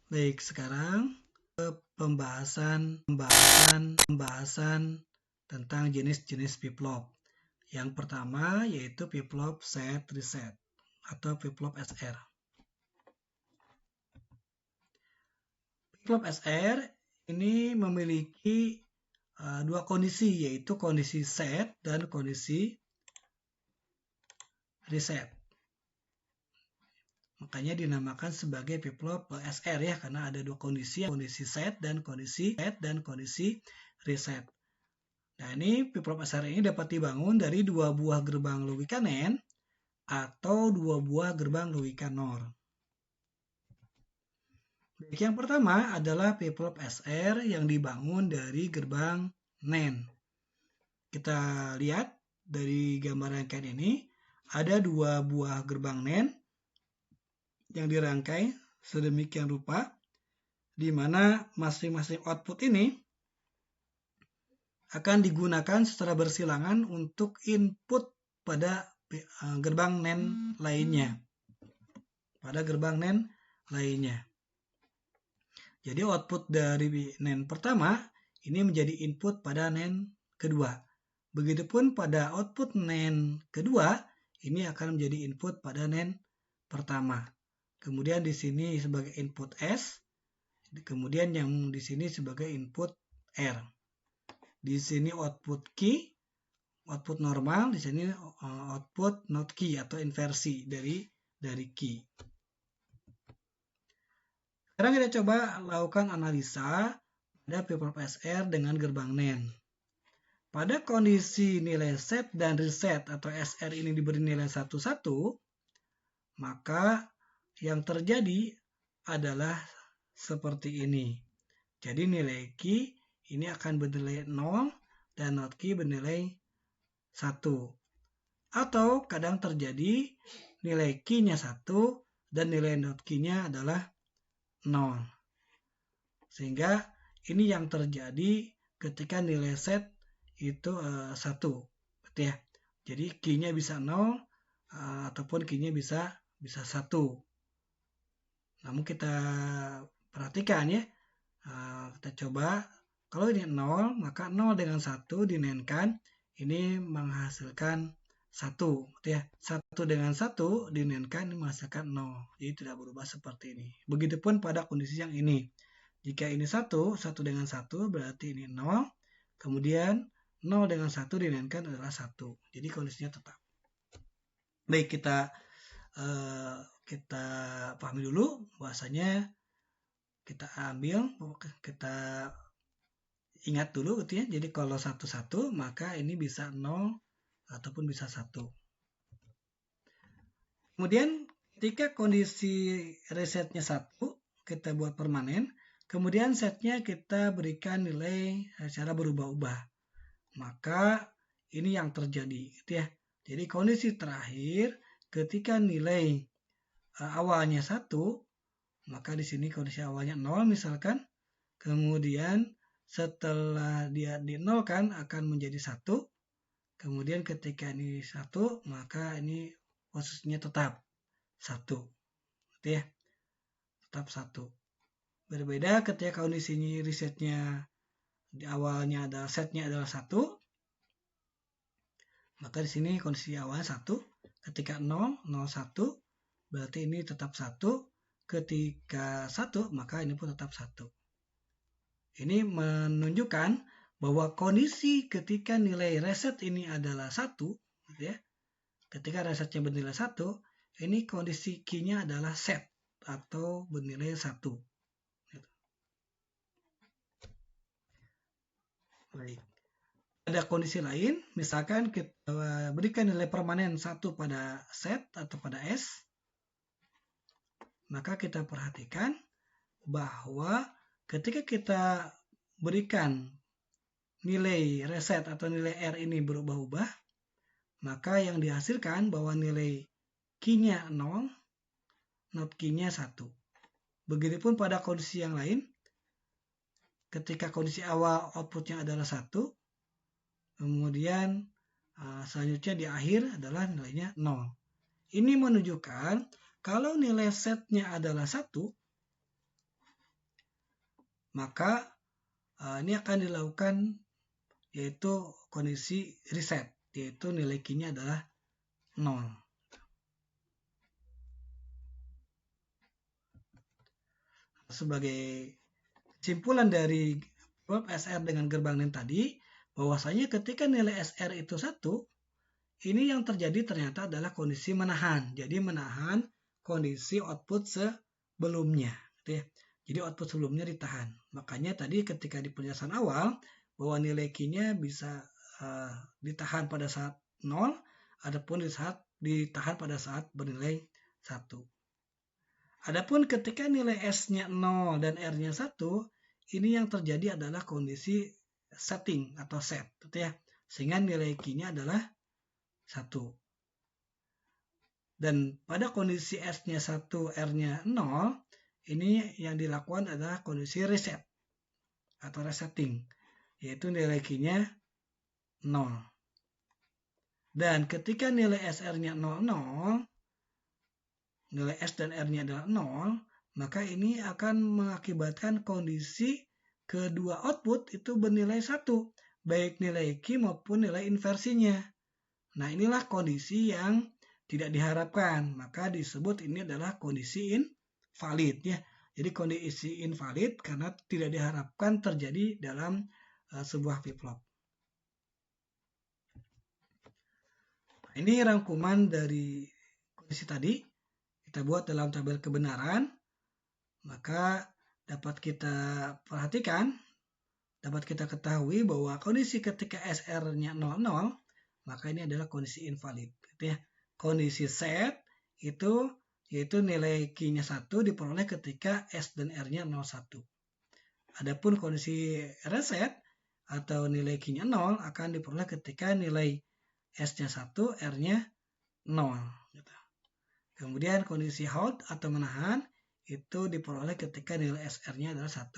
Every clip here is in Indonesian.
Baik, sekarang pembahasan tentang jenis-jenis flip-flop. Yang pertama yaitu flip-flop set reset atau flip-flop SR. Flip-flop SR ini memiliki dua kondisi, yaitu kondisi set dan kondisi reset. Makanya dinamakan sebagai flip-flop SR ya, karena ada dua kondisi set dan kondisi reset. Nah, ini flip-flop SR ini dapat dibangun dari dua buah gerbang logika NAND atau dua buah gerbang logika NOR. Baik, yang pertama adalah flip-flop SR yang dibangun dari gerbang NAND. Kita lihat dari gambar rangkaian ini, ada dua buah gerbang NAND yang dirangkai sedemikian rupa, di mana masing-masing output ini akan digunakan secara bersilangan untuk input pada gerbang NAND lainnya. Jadi output dari NAND pertama ini menjadi input pada NAND kedua. Begitupun pada output NAND kedua ini akan menjadi input pada NAND pertama. Kemudian di sini sebagai input S, kemudian yang di sini sebagai input R. Di sini output key, output normal, di sini output not key atau inversi dari key. Sekarang kita coba lakukan analisa pada flip-flop SR dengan gerbang NAND. Pada kondisi nilai set dan reset atau SR ini diberi nilai 1, 1, maka yang terjadi adalah seperti ini. Jadi nilai key ini akan bernilai 0 dan not key bernilai 1. Atau kadang terjadi nilai key-nya 1 dan nilai not key-nya adalah 0. Sehingga ini yang terjadi ketika nilai set itu 1. Gitu ya. Jadi key-nya bisa 0 ataupun key-nya bisa 1. Namun kita perhatikan ya, kita coba kalau ini 0, maka 0 dengan 1 dinaikkan, ini menghasilkan 1, gitu ya. 1 dengan 1 dinaikkan ini menghasilkan 0, jadi tidak berubah seperti ini. Begitupun pada kondisi yang ini, jika ini 1 dengan 1 berarti ini 0, kemudian 0 dengan 1 dinaikkan adalah 1, jadi kondisinya tetap. Baik, kita pahami dulu bahwasanya kita ingat dulu gitu ya. Jadi kalau 1, 1 maka ini bisa 0 ataupun bisa 1. Kemudian ketika kondisi resetnya 1 kita buat permanen, kemudian setnya kita berikan nilai secara berubah-ubah. Maka ini yang terjadi gitu ya. Jadi kondisi terakhir ketika nilai awalnya 1, maka di sini kondisi awalnya 0 misalkan, kemudian setelah dia dinolkan akan menjadi 1, kemudian ketika ini 1 maka ini posisinya tetap 1, gitu ya, tetap 1. Berbeda ketika kondisi resetnya di awalnya ada setnya adalah 1, maka di sini kondisi awalnya 1, ketika 0, 0, 1 berarti ini tetap 1, ketika 1 maka ini pun tetap 1. Ini menunjukkan bahwa kondisi ketika nilai reset ini adalah 1, gitu ya. Ketika resetnya bernilai 1, ini kondisi key-nya adalah set atau bernilai 1. Gitu. Baik. Ada kondisi lain, misalkan kita berikan nilai permanen 1 pada set atau pada S, maka kita perhatikan bahwa ketika kita berikan nilai reset atau nilai R ini berubah-ubah, maka yang dihasilkan bahwa nilai key-nya 0, not key-nya 1. Begitupun pada kondisi yang lain, ketika kondisi awal outputnya adalah 1, kemudian selanjutnya di akhir adalah nilainya 0. Ini menunjukkan kalau nilai setnya adalah 1, maka ini akan dilakukan yaitu kondisi reset, yaitu nilai key-nya adalah 0. Sebagai kesimpulan dari SR dengan gerbang NAND tadi, bahwasanya ketika nilai SR itu 1, ini yang terjadi ternyata adalah kondisi menahan. Jadi menahan kondisi output sebelumnya. Gitu ya. Jadi output sebelumnya ditahan. Makanya tadi ketika di penjelasan awal, bahwa nilai key-nya bisa ditahan pada saat 0, adapun ditahan pada saat bernilai 1. Adapun ketika nilai S-nya 0 dan R-nya 1, ini yang terjadi adalah kondisi setting atau set. Gitu ya. Sehingga nilai key-nya adalah 1. Dan pada kondisi S-nya 1, R-nya 0, ini yang dilakukan adalah kondisi reset atau resetting, yaitu nilai key-nya 0. Dan ketika nilai SR-nya 00, nilai S dan R-nya adalah 0, maka ini akan mengakibatkan kondisi kedua output itu bernilai 1, baik nilai key maupun nilai inversinya. Nah, inilah kondisi yang tidak diharapkan, maka disebut ini adalah kondisi invalid ya. Jadi kondisi invalid karena tidak diharapkan terjadi dalam sebuah flip-flop. Nah, ini rangkuman dari kondisi tadi kita buat dalam tabel kebenaran, maka dapat kita perhatikan, dapat kita ketahui bahwa kondisi ketika SR-nya 00, maka ini adalah kondisi invalid gitu ya. Kondisi set itu yaitu nilai key-nya 1 diperoleh ketika S dan R-nya 01. Adapun kondisi reset atau nilai key-nya 0 akan diperoleh ketika nilai S-nya 1, R-nya 0. Kemudian kondisi hold atau menahan itu diperoleh ketika nilai SR-nya adalah 1.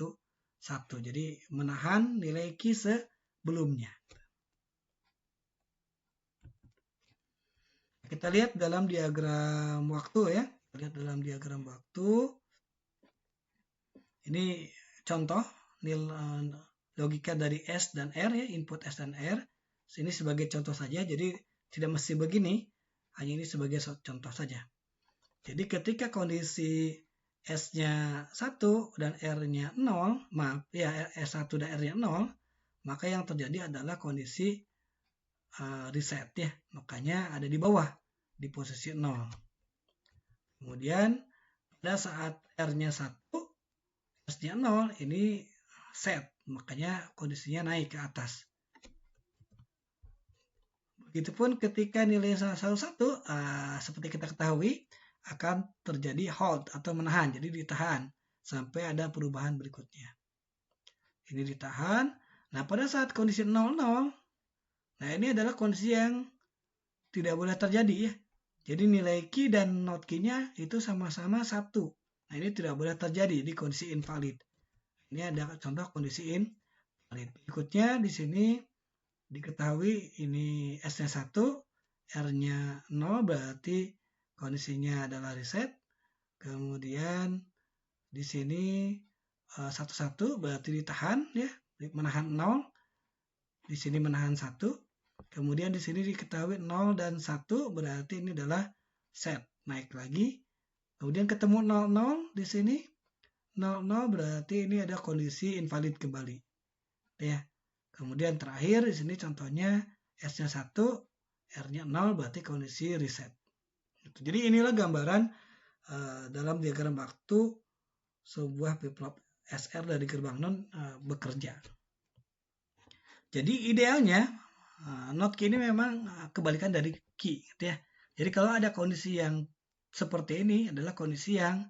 Jadi menahan nilai key sebelumnya. Kita lihat dalam diagram waktu ya. Lihat dalam diagram waktu. Ini contoh logika dari S dan R ya, input S dan R. Ini sebagai contoh saja, jadi tidak mesti begini. Hanya ini sebagai contoh saja. Jadi ketika kondisi S-nya 1 dan R-nya 0, maaf ya S1 dan R-nya 0, maka yang terjadi adalah kondisi reset ya. Makanya ada di bawah di posisi 0. Kemudian pada saat R-nya 1, S-nya 0, ini set. Makanya kondisinya naik ke atas. Begitupun ketika nilai 1, seperti kita ketahui, akan terjadi hold atau menahan. Jadi ditahan sampai ada perubahan berikutnya. Ini ditahan. Nah, pada saat kondisi 00, nah ini adalah kondisi yang tidak boleh terjadi ya. Jadi nilai key dan not key-nya itu sama-sama 1. Nah, ini tidak boleh terjadi di kondisi invalid. Ini ada contoh kondisi invalid. Berikutnya di sini diketahui ini S-nya 1, R-nya 0, berarti kondisinya adalah reset. Kemudian di sini 1, berarti ditahan ya, menahan 0. Di sini menahan 1. Kemudian di sini diketahui 0 dan 1, berarti ini adalah set, naik lagi. Kemudian ketemu 00 di sini. 00 berarti ini ada kondisi invalid kembali. Ya. Kemudian terakhir di sini contohnya S-nya 1, R-nya 0, berarti kondisi reset. Jadi inilah gambaran dalam diagram waktu sebuah flip-flop SR dari gerbang non bekerja. Jadi idealnya not key ini memang kebalikan dari key gitu ya. Jadi kalau ada kondisi yang seperti ini adalah kondisi yang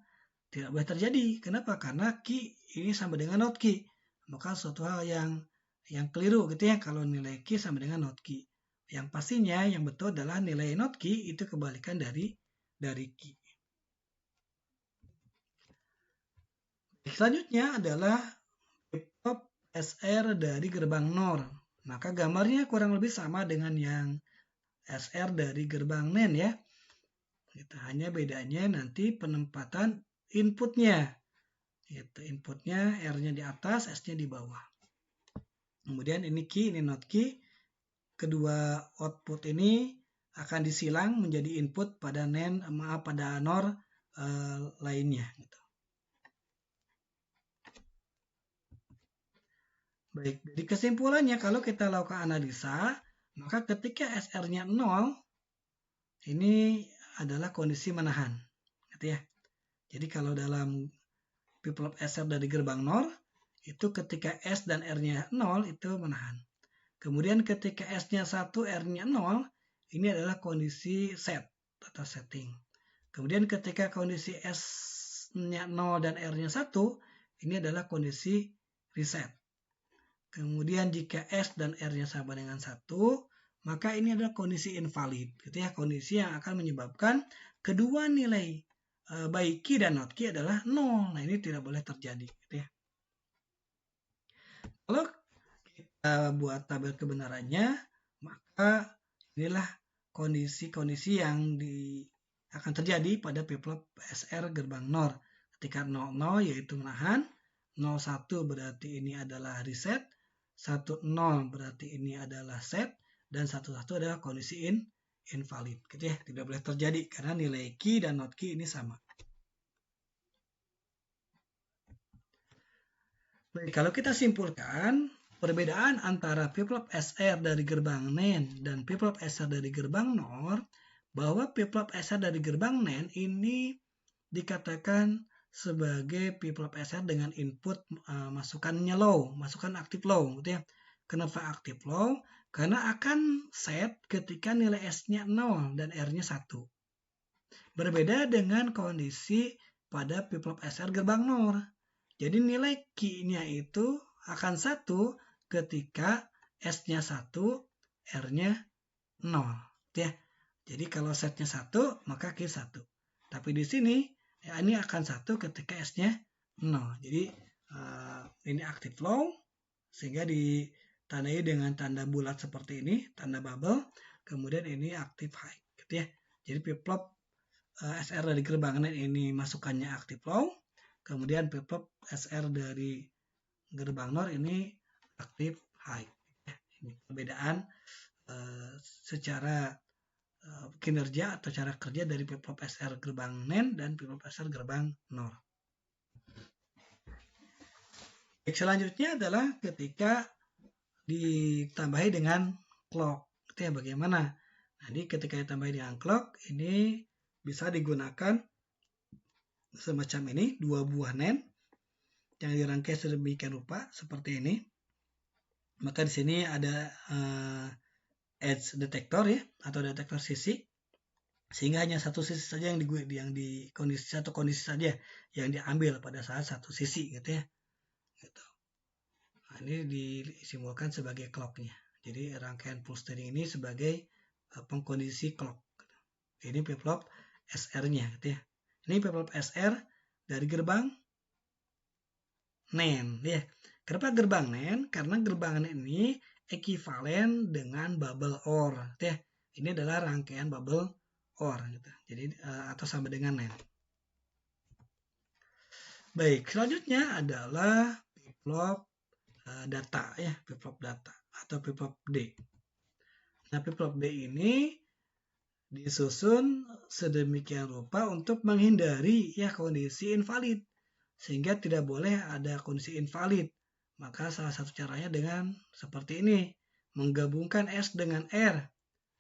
tidak boleh terjadi. Kenapa? Karena key ini sama dengan not key. Maka suatu hal yang keliru gitu ya kalau nilai key sama dengan not key. Yang pastinya yang betul adalah nilai not key itu kebalikan dari key. Selanjutnya adalah flip-flop SR dari gerbang NOR. Maka gambarnya kurang lebih sama dengan yang SR dari gerbang NAND ya. Hanya bedanya nanti penempatan inputnya. Itu inputnya, R-nya di atas, S-nya di bawah. Kemudian ini key, ini not key. Kedua output ini akan disilang menjadi input pada pada NOR lainnya. Gitu. Baik, jadi kesimpulannya kalau kita lakukan analisa, maka ketika SR-nya 0, ini adalah kondisi menahan. Gitu ya. Jadi kalau dalam flip-flop SR dari gerbang NOR, itu ketika S dan R-nya 0, itu menahan. Kemudian ketika S-nya 1, R-nya 0, ini adalah kondisi set atau setting. Kemudian ketika kondisi S-nya 0 dan R-nya 1, ini adalah kondisi reset. Kemudian jika S dan R-nya sama dengan 1, maka ini adalah kondisi invalid. Gitu ya, kondisi yang akan menyebabkan kedua nilai baik key dan not key adalah 0. Nah, ini tidak boleh terjadi. Gitu ya. Kalau kita buat tabel kebenarannya, maka inilah kondisi-kondisi yang akan terjadi pada flip-flop SR gerbang NOR. Ketika 00 yaitu menahan, 01 berarti ini adalah reset, 10 berarti ini adalah set, dan 11 adalah kondisi invalid. Gitu ya, tidak boleh terjadi karena nilai key dan not key ini sama. Baik, kalau kita simpulkan, perbedaan antara flip-flop SR dari gerbang NAND dan flip-flop SR dari gerbang NOR, bahwa flip-flop SR dari gerbang NAND ini dikatakan sebagai flip-flop SR dengan input masukannya low, masukan aktif low, gitu ya. Kenapa aktif low? Karena akan set ketika nilai S-nya 0 dan R-nya 1. Berbeda dengan kondisi pada flip-flop SR gerbang NOR. Jadi nilai Q-nya itu akan 1 ketika S-nya 1, R-nya 0. Ya. Jadi kalau setnya 1, maka Q 1. Tapi di sini ya, ini akan 1 ketika S-nya 0. Jadi ini active low, sehingga ditandai dengan tanda bulat seperti ini, tanda bubble. Kemudian ini active high. Gitu ya. Jadi flip-flop SR dari gerbang NAND ini masukannya active low. Kemudian flip-flop SR dari gerbang NOR ini aktif high. Ini perbedaan secara kinerja atau cara kerja dari flip-flop SR gerbang NAND dan flip-flop SR gerbang NOR. Selanjutnya adalah ketika ditambahi dengan clock. Itu ya bagaimana? Jadi ketika ditambahi dengan clock, ini bisa digunakan semacam ini, dua buah NAND yang dirangkai sedemikian rupa seperti ini. Maka di sini ada edge detector ya, atau detektor sisi, sehingga hanya satu sisi saja yang di kondisi satu kondisi saja yang diambil pada saat satu sisi, gitu ya. Gitu. Nah, ini disimbolkan sebagai clocknya. Jadi rangkaian full steering ini sebagai pengkondisi clock. Ini flip-flop SR-nya, gitu ya. Ini flip-flop SR dari gerbang NAND, ya. Kenapa gerbang NAND? Karena gerbang NAND ini ekuivalen dengan bubble OR, gitu ya. Ini adalah rangkaian bubble OR, gitu. Jadi atau sama dengan NAND. Baik, selanjutnya adalah flip-flop data, ya, flip-flop data atau flip-flop D. Nah, flip-flop D ini disusun sedemikian rupa untuk menghindari ya kondisi invalid, sehingga tidak boleh ada kondisi invalid. Maka salah satu caranya dengan seperti ini, menggabungkan S dengan R,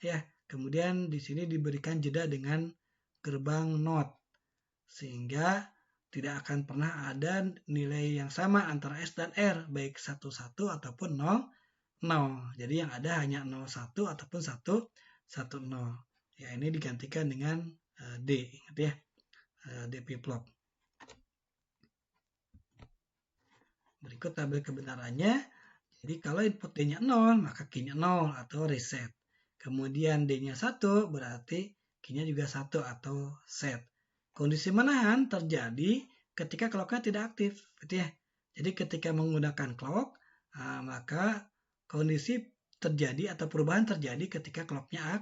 ya. Kemudian di sini diberikan jeda dengan gerbang NOT, sehingga tidak akan pernah ada nilai yang sama antara S dan R, baik 11 ataupun 0, 0. Jadi yang ada hanya 01 ataupun 110. Ya, ini digantikan dengan D, ingat ya, D flip-flop. Berikut tabel kebenarannya. Jadi kalau input D-nya 0, maka Q-nya 0 atau reset. Kemudian D-nya 1, berarti Q-nya juga 1 atau set. Kondisi menahan terjadi ketika clock-nya tidak aktif, gitu ya. Jadi ketika menggunakan clock, maka kondisi terjadi atau perubahan terjadi ketika clock-nya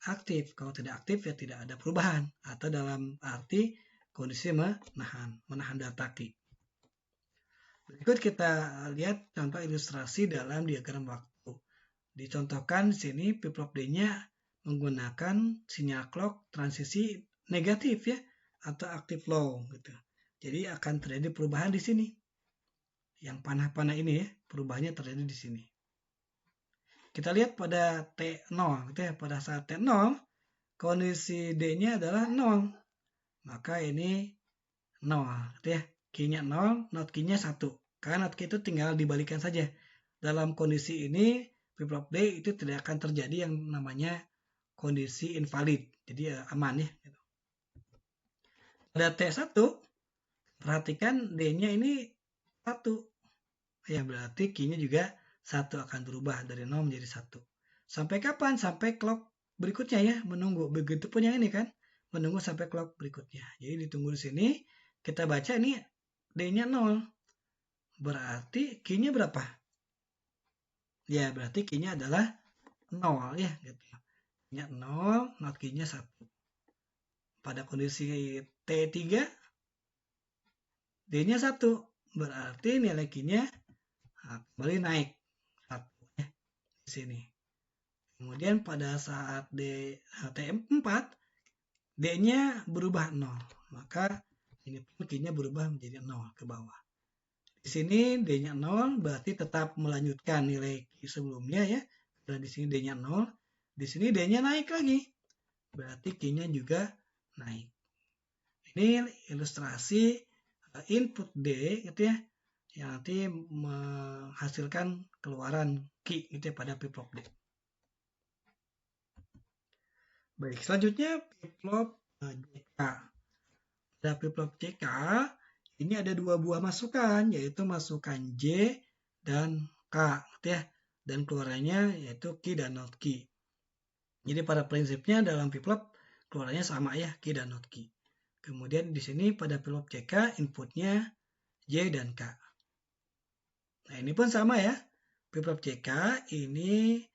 aktif. Kalau tidak aktif ya tidak ada perubahan, atau dalam arti kondisi menahan data key. Berikut kita lihat contoh ilustrasi dalam diagram waktu. Dicontohkan di sini flip-flop D-nya menggunakan sinyal clock transisi negatif ya, atau active low gitu. Jadi akan terjadi perubahan di sini. Yang panah-panah ini ya, perubahannya terjadi di sini. Kita lihat pada T0 gitu ya, pada saat T0 kondisi D-nya adalah 0. Maka ini 0 gitu ya. Key-nya 0, not key-nya 1. Karena not key itu tinggal dibalikan saja. Dalam kondisi ini flip-flop D itu tidak akan terjadi yang namanya kondisi invalid. Jadi aman ya. Pada T1 perhatikan D-nya ini 1. Ya berarti key-nya juga 1 akan berubah dari 0 menjadi 1. Sampai kapan? Sampai clock berikutnya ya, menunggu. Begitupun yang ini kan, menunggu sampai clock berikutnya. Jadi ditunggu di sini, kita baca ini D-nya 0. Berarti key-nya berapa? Ya, berarti key-nya adalah 0 ya. Gitu. Key-nya 0, not key-nya 1. Pada kondisi T3, D-nya 1. Berarti nilai key-nya kembali naik 1 ya, di sini. Kemudian pada saat T4, D-nya berubah 0. Maka ini pun key-nya berubah menjadi 0 ke bawah. Di sini D-nya 0 berarti tetap melanjutkan nilai key sebelumnya ya. Dan di sini D-nya 0. Di sini D-nya naik lagi. Berarti key-nya juga naik. Ini ilustrasi input D gitu ya, yang nanti menghasilkan keluaran key gitu ya pada flip-flop D. Baik, selanjutnya flip-flop JK. Pada flip-flop JK ini ada dua buah masukan, yaitu masukan J dan K gitu ya. Dan keluarannya yaitu key dan not key. Jadi pada prinsipnya dalam flip-flop keluarannya sama ya, key dan not key. Kemudian di sini pada flip-flop JK inputnya J dan K. Nah ini pun sama ya, flip-flop JK ini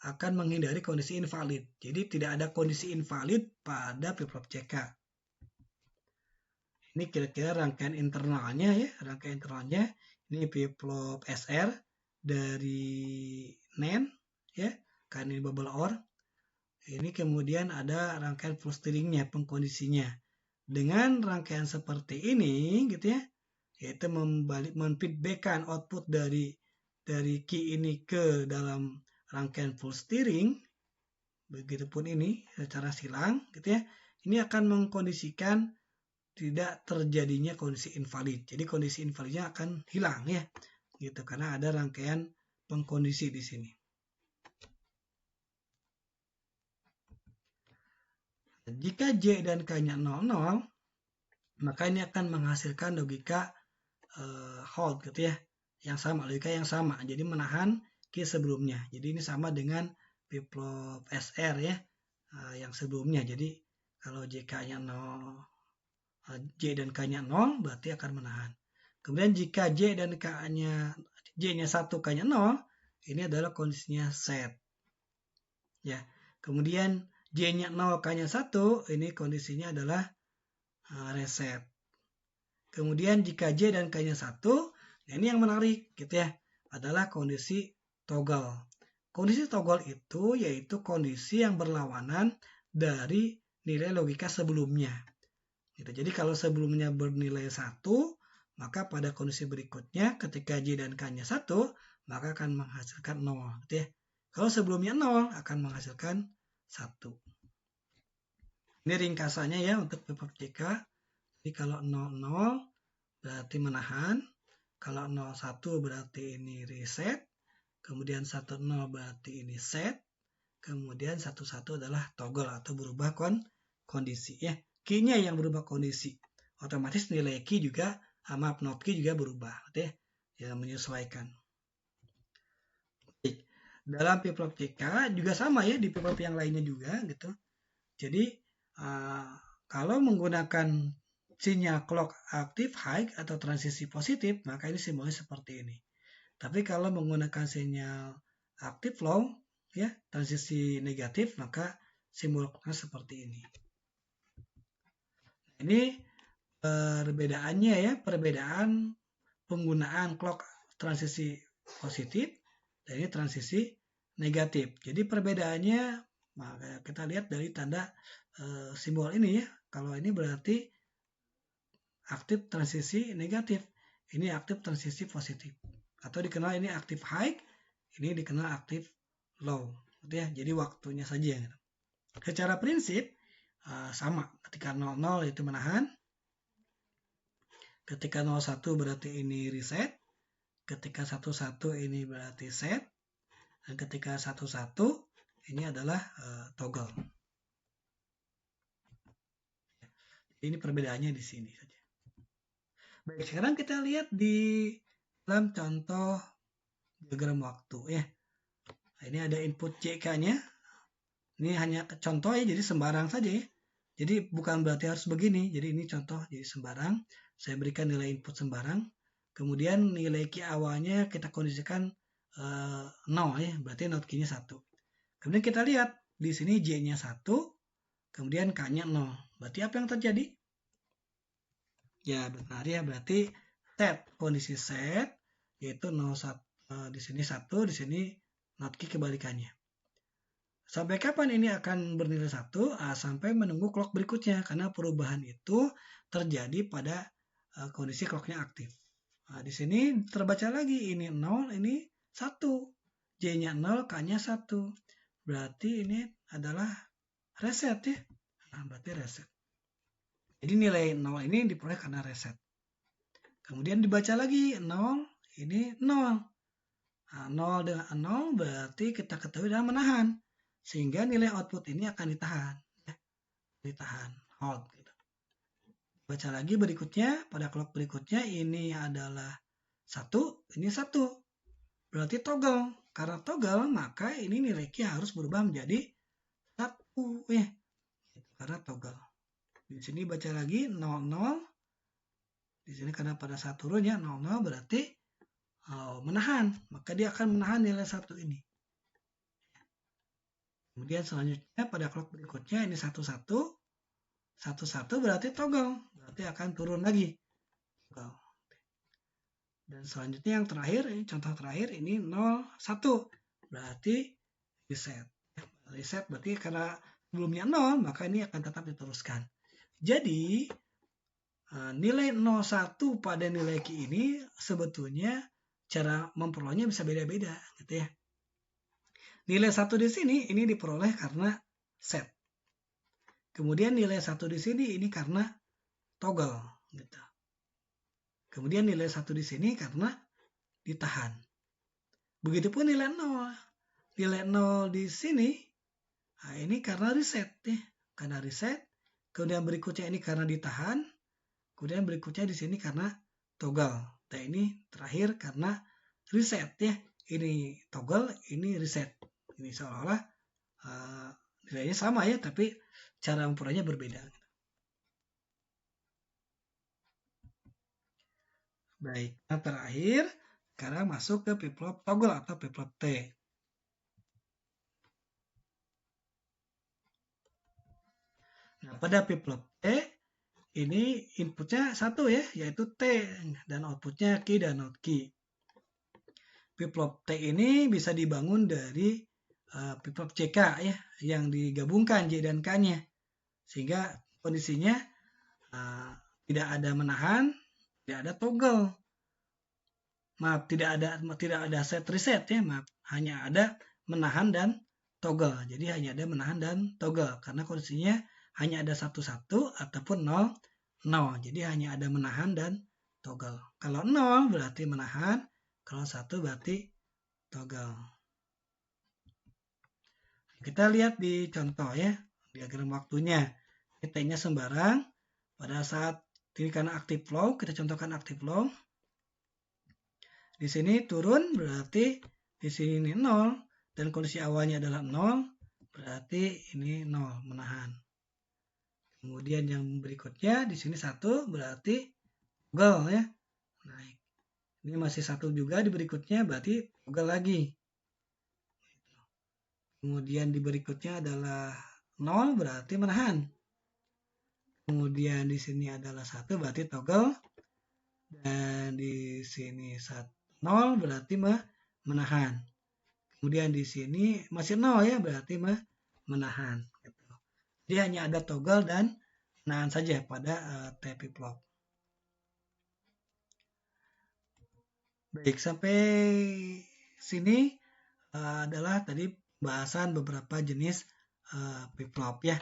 akan menghindari kondisi invalid. Jadi tidak ada kondisi invalid pada flip-flop JK. Ini kira-kira rangkaian internalnya ya, rangkaian internalnya. Ini flip-flop SR dari NAND ya, karena ini bubble OR. Ini kemudian ada rangkaian full steeringnya, pengkondisinya. Dengan rangkaian seperti ini gitu ya, yaitu memfeedbackkan output dari key ini ke dalam rangkaian full steering, begitupun ini secara silang gitu ya, ini akan mengkondisikan tidak terjadinya kondisi invalid. Jadi kondisi invalidnya akan hilang ya, gitu karena ada rangkaian pengkondisi di sini. Jika J dan K-nya 00, maka ini akan menghasilkan logika hold gitu ya, yang sama, logika yang sama. Jadi menahan key sebelumnya. Jadi ini sama dengan flip-flop SR ya, yang sebelumnya. Jadi kalau JK-nya 0, J dan K-nya 0 berarti akan menahan. Kemudian jika J dan K-nya J-nya 1, K-nya 0, ini adalah kondisinya set. Ya. Kemudian J-nya 0, K-nya 1, ini kondisinya adalah reset. Kemudian jika J dan K-nya 1, nah ini yang menarik gitu ya, adalah kondisi toggle. Kondisi toggle itu yaitu kondisi yang berlawanan dari nilai logika sebelumnya. Gitu. Jadi kalau sebelumnya bernilai 1, maka pada kondisi berikutnya ketika J dan K-nya 1, maka akan menghasilkan 0. Gitu ya. Kalau sebelumnya 0 akan menghasilkan 1. Ini ringkasannya ya untuk flip-flop JK. Jadi kalau 00 berarti menahan, kalau 01 berarti ini reset, kemudian 10 berarti ini set, kemudian 11 adalah toggle atau berubah kondisi ya. Key-nya yang berubah kondisi. Otomatis nilai key juga, maaf, not key juga berubah gitu ya, menyesuaikan. Dalam flip-flop JK juga sama ya, di flip-flop yang lainnya juga gitu. Jadi kalau menggunakan sinyal clock aktif high atau transisi positif, maka ini simbolnya seperti ini. Tapi kalau menggunakan sinyal aktif low, ya transisi negatif, maka simbolnya seperti ini. Ini perbedaannya ya, perbedaan penggunaan clock transisi positif dan ini transisi negatif. Jadi perbedaannya kita lihat dari tanda simbol ini ya. Kalau ini berarti aktif transisi negatif, ini aktif transisi positif. Atau dikenal ini aktif high, ini dikenal aktif low. Gitu ya. Jadi waktunya saja. Gitu. Secara prinsip sama. Ketika 00 itu menahan, ketika 01 berarti ini reset, ketika 11 ini berarti set, dan ketika 11 ini adalah toggle. Ini perbedaannya di sini saja. Baik, sekarang kita lihat di dalam contoh diagram waktu ya. Nah, ini ada input CK-nya. Ini hanya contoh ya, jadi sembarang saja ya. Jadi bukan berarti harus begini. Jadi ini contoh, jadi sembarang. Saya berikan nilai input sembarang. Kemudian nilai Q awalnya kita kondisikan 0 ya, berarti not Q-nya 1. Kemudian kita lihat di sini J-nya 1, kemudian K-nya 0. Berarti apa yang terjadi? Ya benar ya, berarti set, kondisi set yaitu 0 1, di sini 1, di sini not Q kebalikannya. Sampai kapan ini akan bernilai 1? Sampai menunggu clock berikutnya, karena perubahan itu terjadi pada kondisi clocknya aktif. Nah, di sini terbaca lagi, ini 0, ini 1. J-nya 0, K-nya 1. Berarti ini adalah reset ya. Nah, berarti reset. Jadi nilai 0 ini diperoleh karena reset. Kemudian dibaca lagi, 0, ini 0. Nah, 0 dengan 0 berarti kita ketahui adalah menahan. Sehingga nilai output ini akan ditahan. Ya. Ditahan, hold. Gitu. Baca lagi berikutnya, pada clock berikutnya ini adalah 1, ini 1. Berarti toggle. Karena toggle, maka ini nilai Q harus berubah menjadi 1. Ya. Karena toggle. Di sini baca lagi 00. Di sini karena pada saat turunnya 00 berarti menahan. Maka dia akan menahan nilai 1 ini. Kemudian selanjutnya pada clock berikutnya ini 11. 11 berarti toggle. Berarti akan turun lagi. Toggle. Dan selanjutnya yang terakhir, ini contoh terakhir, ini 01. Berarti reset. Reset berarti karena sebelumnya 0, maka ini akan tetap diteruskan. Jadi, nilai 01 pada nilai Q ini sebetulnya cara memperolehnya bisa beda-beda. Gitu ya. Nilai 1 di sini, ini diperoleh karena set. Kemudian nilai 1 di sini, ini karena toggle. Gitu. Kemudian nilai 1 di sini karena ditahan. Begitupun nilai 0. Nilai 0 di sini, nah ini karena reset. Ya. Karena reset. Kemudian berikutnya ini karena ditahan. Kemudian berikutnya di sini karena toggle. Nah ini terakhir karena reset. Ya. Ini toggle, ini reset. Ini seolah-olah nilainya sama ya, tapi cara memperolehnya berbeda. Baik, yang terakhir sekarang masuk ke flip-flop toggle atau flip-flop T. Nah, pada flip-flop T ini inputnya 1 ya, yaitu T dan outputnya Q dan not Q. Flip-flop T ini bisa dibangun dari flip-flop CK ya, yang digabungkan J dan K-nya. Sehingga kondisinya tidak ada menahan, tidak ada toggle. Maaf, tidak ada set reset ya, maaf. Hanya ada menahan dan toggle. Jadi hanya ada menahan dan toggle karena kondisinya hanya ada 1 1 ataupun 0 0. Jadi hanya ada menahan dan toggle. Kalau 0 berarti menahan, kalau 1 berarti toggle. Kita lihat di contoh ya, diagram waktunya. T-nya sembarang. Pada saat ini karena active flow, kita contohkan active flow. Di sini turun berarti di sini 0 dan kondisi awalnya adalah 0, berarti ini 0 menahan. Kemudian yang berikutnya di sini 1 berarti toggle ya, naik. Ini masih 1 juga di berikutnya berarti toggle lagi. Kemudian di berikutnya adalah 0 berarti menahan. Kemudian di sini adalah 1 berarti toggle. Dan di sini 0 berarti menahan. Kemudian di sini masih 0 ya, berarti menahan. Gitu. Jadi hanya ada toggle dan menahan saja pada T flip-flop. Baik, sampai sini adalah tadi bahasan beberapa jenis flip-flop ya.